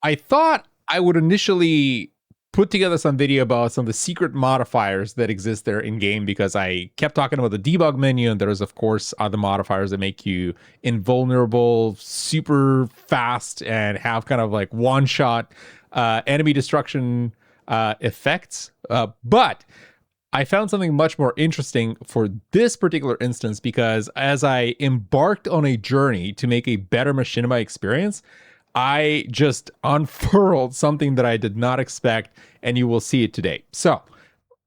I thought I would initially put together some video about some of the secret modifiers that exist there in game, because I kept talking about the debug menu, and there's of course other modifiers that make you invulnerable, super fast, and have kind of like one shot enemy destruction effects. But I found something much more interesting for this particular instance, because as I embarked on a journey to make a better machinima experience, I just unfurled something that I did not expect, and you will see it today. So,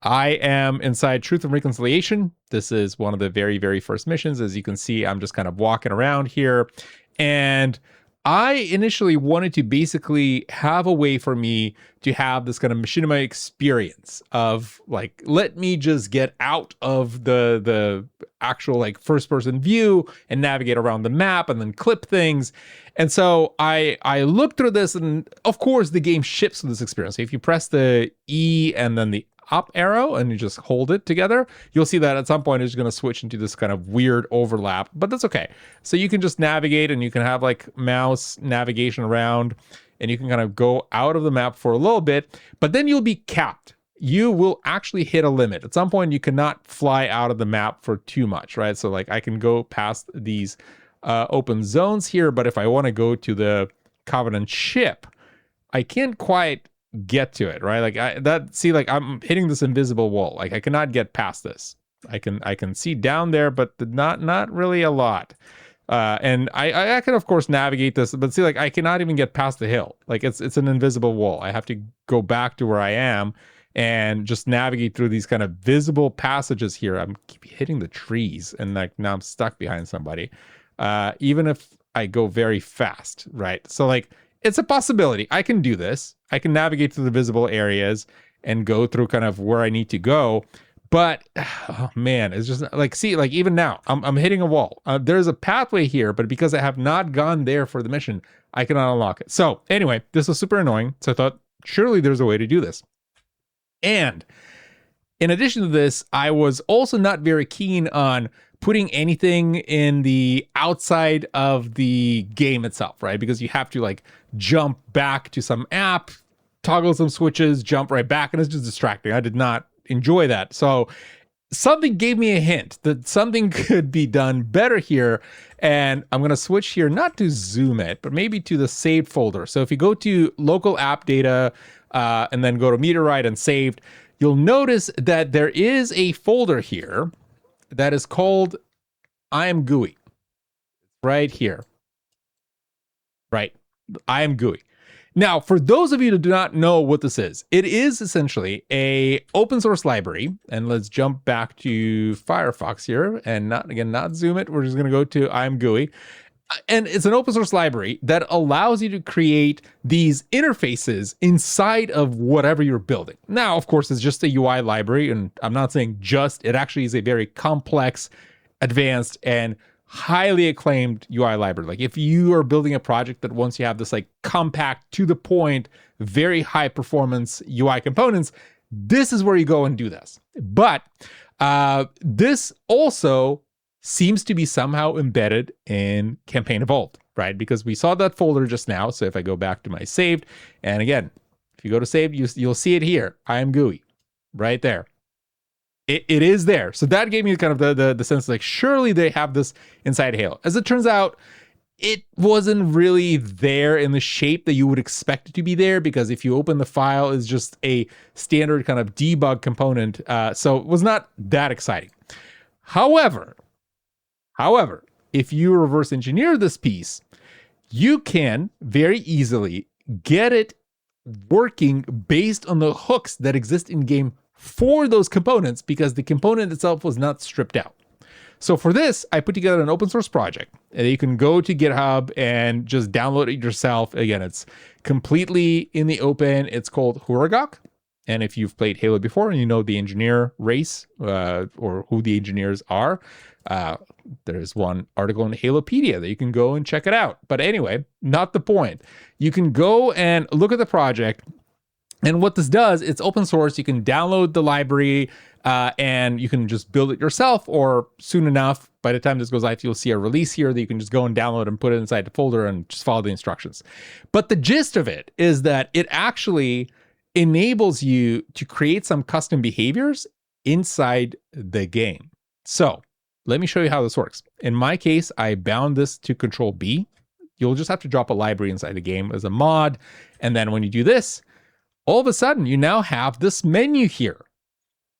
I am inside Truth and Reconciliation. This is one of the very, very first missions. As you can see, I'm just kind of walking around here, and I initially wanted to basically have a way for me to have this kind of machinima experience of like, let me just get out of the actual like first person view and navigate around the map and then clip things. And so I looked through this, and of course the game ships with this experience. So if you press the E and then the up arrow and you just hold it together, you'll see that at some point it's going to switch into this kind of weird overlap, but that's okay. So you can just navigate, and you can have like mouse navigation around, and you can kind of go out of the map for a little bit, but then you'll be capped. You will actually hit a limit. At some point you cannot fly out of the map for too much, right? So like I can go past these open zones here, but if I want to go to the Covenant ship, I can't quite get to it, right? Like I'm hitting this invisible wall. Like I cannot get past this. I can see down there, but not really a lot. And I can of course navigate this, but see, like I cannot even get past the hill. Like it's an invisible wall. I have to go back to where I am and just navigate through these kind of visible passages here. I'm keep hitting the trees, and like now I'm stuck behind somebody. Even if I go very fast, right? So like it's a possibility. I can do this. I can navigate through the visible areas and go through kind of where I need to go. But oh man, it's just like, see, like even now I'm hitting a wall. There's a pathway here, but because I have not gone there for the mission, I cannot unlock it. So anyway, this was super annoying. So I thought surely there's a way to do this. And in addition to this, I was also not very keen on putting anything in the outside of the game itself, right? Because you have to like jump back to some app, toggle some switches, jump right back, and it's just distracting. I did not enjoy that. So something gave me a hint that something could be done better here. And I'm going to switch here, not to zoom it, but maybe to the saved folder. So if you go to local app data and then go to meteorite and saved, you'll notice that there is a folder here that is called I am GUI. Right here. Right. I am GUI. Now, for those of you that do not know what this is, it is essentially a open source library. And let's jump back to Firefox here and not zoom it. We're just going to go to I am GUI. And it's an open source library that allows you to create these interfaces inside of whatever you're building. Now, of course, it's just a UI library, and I'm not saying just, it actually is a very complex, advanced, and highly acclaimed UI library. Like if you are building a project that wants you have this like compact, to the point, very high performance UI components, this is where you go and do this. But this also seems to be somehow embedded in Campaign Evolved, right? Because we saw that folder just now. So if I go back to my saved, and again, if you go to saved, you'll see it here. I am GUI, right there. It is there. So that gave me kind of the sense like, surely they have this inside Halo. As it turns out, it wasn't really there in the shape that you would expect it to be there, because if you open the file, it's just a standard kind of debug component. So it was not that exciting. However, if you reverse engineer this piece, you can very easily get it working based on the hooks that exist in game for those components, because the component itself was not stripped out. So for this, I put together an open source project, and you can go to GitHub and just download it yourself. Again, it's completely in the open. It's called Huragok. And if you've played Halo before and you know the engineer race or who the engineers are, there's one article in Halopedia that you can go and check it out. But anyway, not the point. You can go and look at the project. And what this does, it's open source. You can download the library and you can just build it yourself, or soon enough, by the time this goes live, you'll see a release here that you can just go and download and put it inside the folder and just follow the instructions. But the gist of it is that it actually enables you to create some custom behaviors inside the game. So let me show you how this works. In my case, I bound this to Control B. You'll just have to drop a library inside the game as a mod. And then when you do this, all of a sudden you now have this menu here.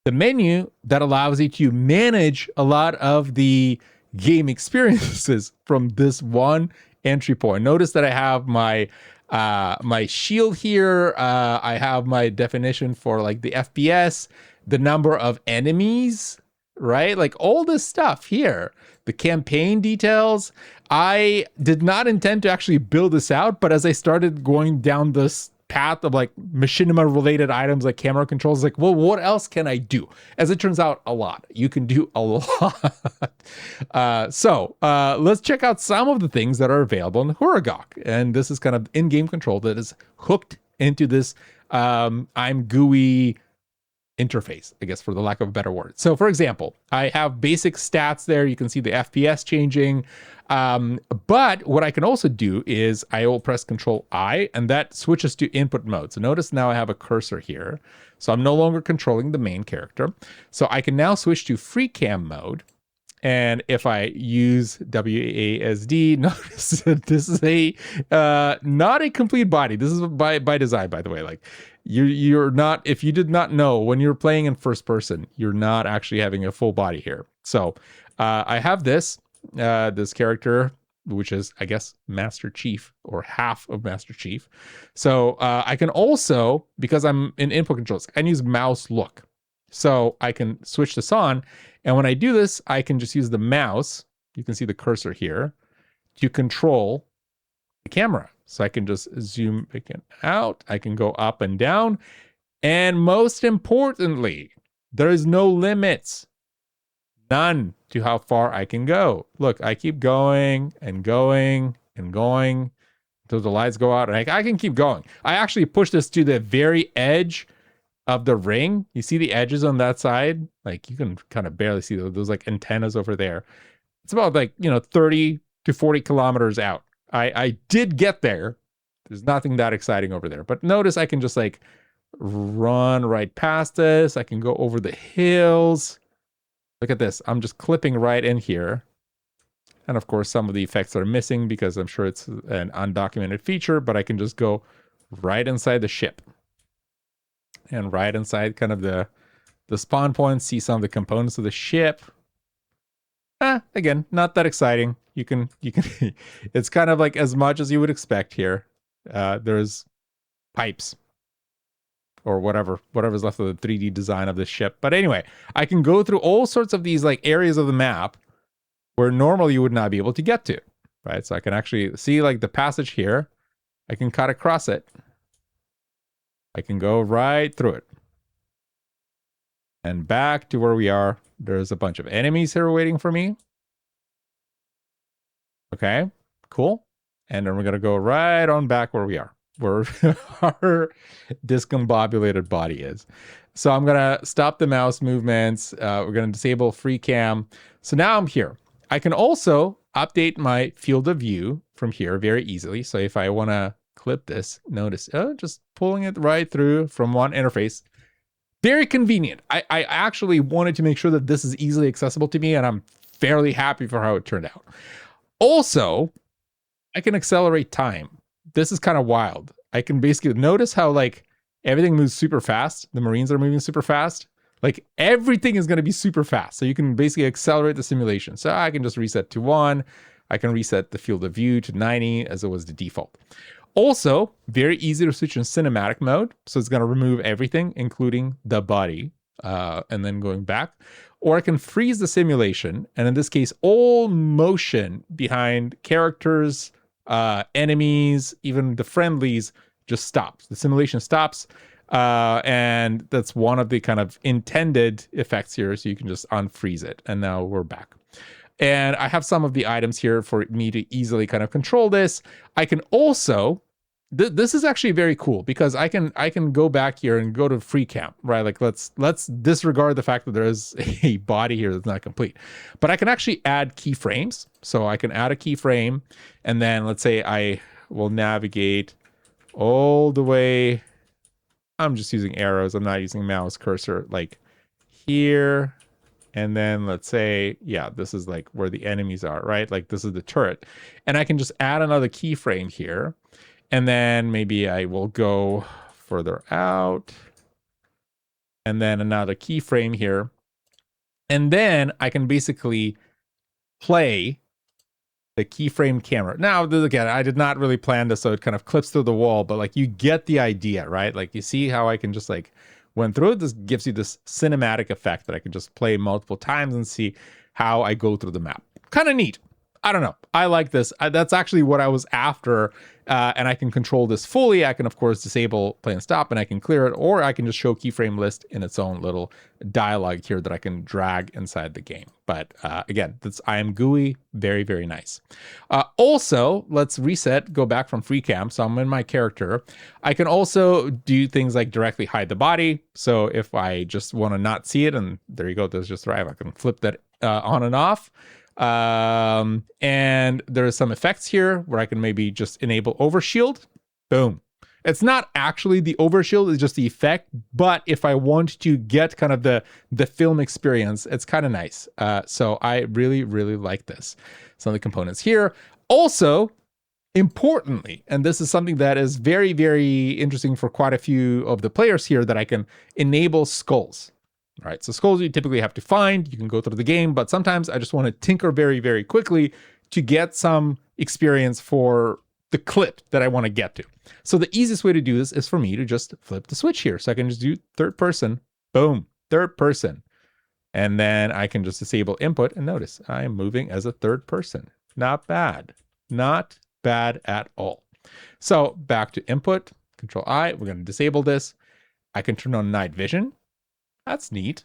The menu that allows you to manage a lot of the game experiences from this one entry point. Notice that I have my my shield here. I have my definition for like the FPS, the number of enemies, right? Like all this stuff here, the campaign details. I did not intend to actually build this out, but as I started going down this path of like machinima related items like camera controls, like, well, what else can I do? As it turns out, a lot. You can do a lot. So let's check out some of the things that are available in Huragok. And this is kind of in-game control that is hooked into this I'm GUI interface, I guess, for the lack of a better word. So for example, I have basic stats there. You can see the FPS changing. But what I can also do is I will press Control I, and that switches to input mode. So notice now I have a cursor here. So I'm no longer controlling the main character. So I can now switch to free cam mode. And if I use WASD, notice that this is a not a complete body. This is by design, by the way. Like you're not, if you did not know, when you're playing in first person, you're not actually having a full body here. So I have this character, which is, I guess, Master Chief, or half of Master Chief. So I can also, because I'm in input controls, I can use mouse look. So I can switch this on. And when I do this, I can just use the mouse. You can see the cursor here to control the camera. So I can just zoom it out. I can go up and down. And most importantly, there is no limits. None to how far I can go. Look, I keep going and going and going until the lights go out. And I can keep going. I actually push this to the very edge of the ring. You see the edges on that side? Like you can kind of barely see those like antennas over there. It's about like, 30 to 40 kilometers out. I did get there. There's nothing that exciting over there. But notice I can just like run right past this. I can go over the hills. Look at this. I'm just clipping right in here. And of course, some of the effects are missing because I'm sure it's an undocumented feature, but I can just go right inside the ship. And right inside kind of the spawn point, see some of the components of the ship. Again, not that exciting. You can, it's kind of like as much as you would expect here. There's pipes or whatever's left of the 3D design of the ship. But anyway, I can go through all sorts of these like areas of the map where normally you would not be able to get to, right? So I can actually see like the passage here. I can cut across it. I can go right through it. And back to where we are. There's a bunch of enemies here waiting for me. Okay, cool. And then we're going to go right on back where we are, where our discombobulated body is. So I'm going to stop the mouse movements. We're going to disable free cam. So now I'm here. I can also update my field of view from here very easily. So if I want to clip this, notice just pulling it right through from one interface. Very convenient. I actually wanted to make sure that this is easily accessible to me, and I'm fairly happy for how it turned out. Also, I can accelerate time. This is kind of wild. I can basically notice how like everything moves super fast. The Marines are moving super fast. Like everything is going to be super fast. So you can basically accelerate the simulation. So I can just reset to 1. I can reset the field of view to 90 as it was the default. Also, very easy to switch in cinematic mode. So it's going to remove everything, including the body, and then going back. Or I can freeze the simulation. And in this case, all motion behind characters, enemies, even the friendlies just stops. The simulation stops. And that's one of the kind of intended effects here. So you can just unfreeze it. And now we're back. And I have some of the items here for me to easily kind of control this. I can also this is actually very cool because I can go back here and go to free cam, right? Like let's disregard the fact that there is a body here that's not complete, but I can actually add keyframes. So I can add a keyframe, and then let's say I will navigate all the way. I'm just using arrows. I'm not using mouse cursor, like here. And then let's say, yeah, this is like where the enemies are, right? Like this is the turret. And I can just add another keyframe here. And then maybe I will go further out. And then another keyframe here. And then I can basically play the keyframe camera. Now, again, I did not really plan this, so it kind of clips through the wall, but like you get the idea, right? Like you see how I can just like went through it. This gives you this cinematic effect that I can just play multiple times and see how I go through the map. Kind of neat. I don't know. I like this. That's actually what I was after. And I can control this fully. I can, of course, disable play and stop, and I can clear it, or I can just show keyframe list in its own little dialogue here that I can drag inside the game. But again, that's I am GUI. Very, very nice. Also, let's reset, go back from free cam. So I'm in my character. I can also do things like directly hide the body. So if I just want to not see it, and there you go, there's just Thrive. I can flip that on and off. And there's some effects here where I can maybe just enable overshield. Boom. It's not actually the overshield, it's just the effect. But if I want to get kind of the film experience, it's kind of nice. So I really, really like this. Some of the components here. Also, importantly, and this is something that is very, very interesting for quite a few of the players here, that I can enable skulls. Right, so skulls you typically have to find. You can go through the game, but sometimes I just want to tinker very, very quickly to get some experience for the clip that I want to get to. So the easiest way to do this is for me to just flip the switch here. So I can just do third person, boom, third person. And then I can just disable input, and notice I am moving as a third person. Not bad, not bad at all. So back to input, Control I, we're going to disable this. I can turn on night vision. That's neat,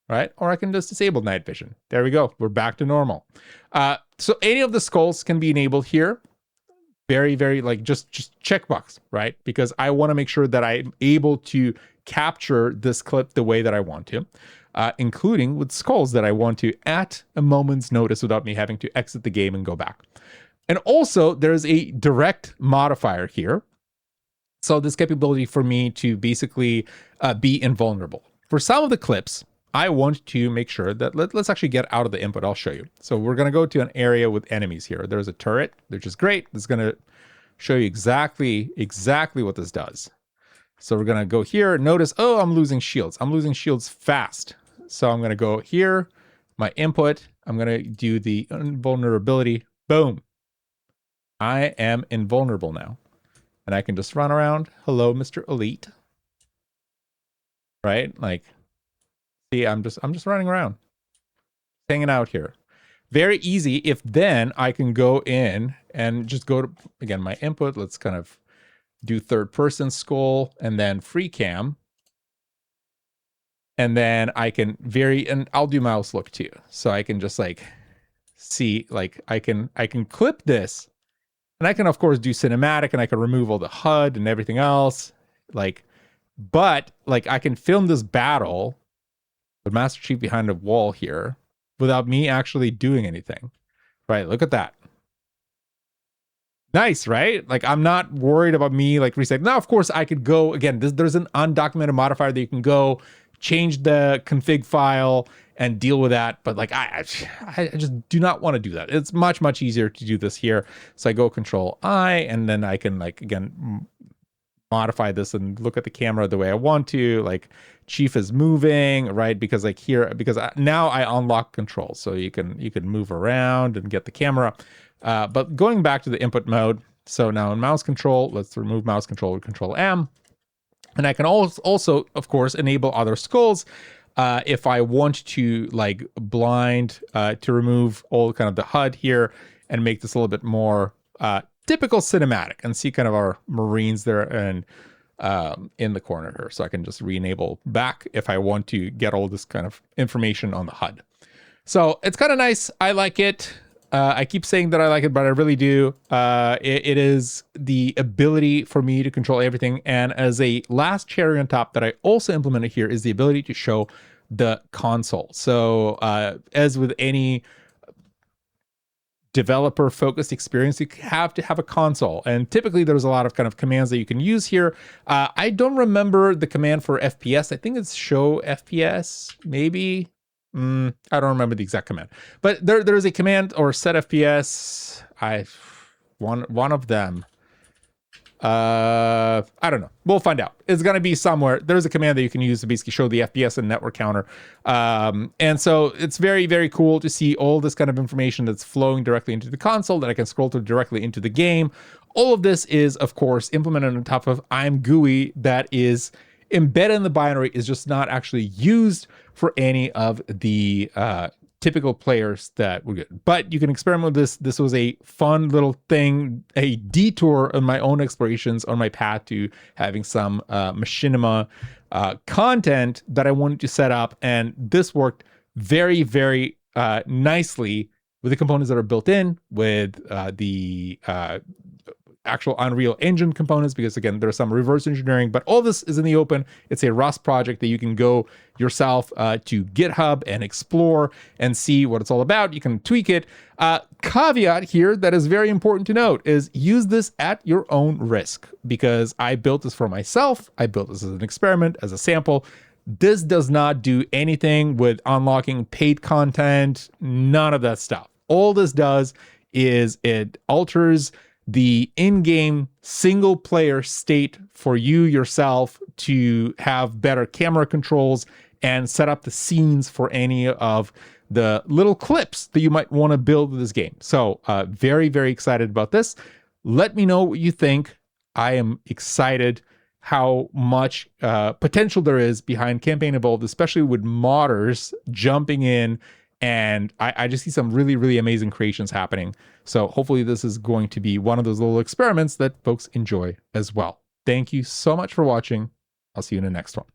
right? Or I can just disable night vision. There we go. We're back to normal. So any of the skulls can be enabled here. Very, very like just checkbox, right? Because I want to make sure that I'm able to capture this clip the way that I want to, including with skulls that I want to at a moment's notice without me having to exit the game and go back. And also there's a direct modifier here. So this capability for me to basically be invulnerable. For some of the clips, I want to make sure that let's actually get out of the input. I'll show you. So we're going to go to an area with enemies here. There's a turret, which is great. This is going to show you exactly what this does. So we're going to go here. Notice, oh, I'm losing shields. I'm losing shields fast. So I'm going to go here, my input. I'm going to do the invulnerability. Boom. I am invulnerable now. And I can just run around. Hello, Mr. Elite. Right? Like, see, I'm just running around, hanging out here. Very easy. If then I can go in and just go to, again, my input. Let's kind of do third person skull and then free cam. And then I can and I'll do mouse look too. So I can just like see, like I can clip this, and I can of course do cinematic, and I can remove all the HUD and everything else. Like, but like I can film this battle with Master Chief behind a wall here without me actually doing anything. Right? Look at that. Nice, right? Like I'm not worried about me like resetting. Now, of course, I could go again. There's an undocumented modifier that you can go change the config file and deal with that. But like I just do not want to do that. It's much easier to do this here. So I go Control I, and then I can like again modify this and look at the camera the way I want to. Like Chief is moving, right? Because like here, because now I unlock control, so you can move around and get the camera. But going back to the input mode, so now in mouse control, let's remove mouse control with Control M, and I can also of course enable other skulls if I want to like blind to remove all kind of the HUD here and make this a little bit more typical cinematic, and see kind of our Marines there and in the corner here. So I can just re-enable back if I want to get all this kind of information on the HUD. So it's kind of nice. I like it. I keep saying that I like it, but I really do. It is the ability for me to control everything. And as a last cherry on top that I also implemented here is the ability to show the console. So as with any developer focused experience, you have to have a console, and typically there's a lot of kind of commands that you can use here. I don't remember the command for FPS. I think it's show FPS, maybe. I don't remember the exact command, but there's a command or set FPS. One of them. I don't know. We'll find out. It's going to be somewhere. There's a command that you can use to basically show the FPS and network counter. And so it's very, very cool to see all this kind of information that's flowing directly into the console that I can scroll to directly into the game. All of this is, of course, implemented on top of IMGUI that is embedded in the binary, is just not actually used for any of the typical players that were good. But you can experiment with this. This was a fun little thing, a detour on my own explorations on my path to having some machinima content that I wanted to set up. And this worked very, very nicely with the components that are built in, with the actual Unreal Engine components, because again, there's some reverse engineering, but all this is in the open. It's a Rust project that you can go yourself to GitHub and explore and see what it's all about. You can tweak it. Caveat here that is very important to note is use this at your own risk, because I built this for myself. I built this as an experiment, as a sample. This does not do anything with unlocking paid content, none of that stuff. All this does is it alters the in-game single player state for you yourself to have better camera controls and set up the scenes for any of the little clips that you might want to build with this game. So very, very excited about this. Let me know what you think. I am excited how much potential there is behind Campaign Evolved, especially with modders jumping in. And I just see some really, really amazing creations happening. So hopefully this is going to be one of those little experiments that folks enjoy as well. Thank you so much for watching. I'll see you in the next one.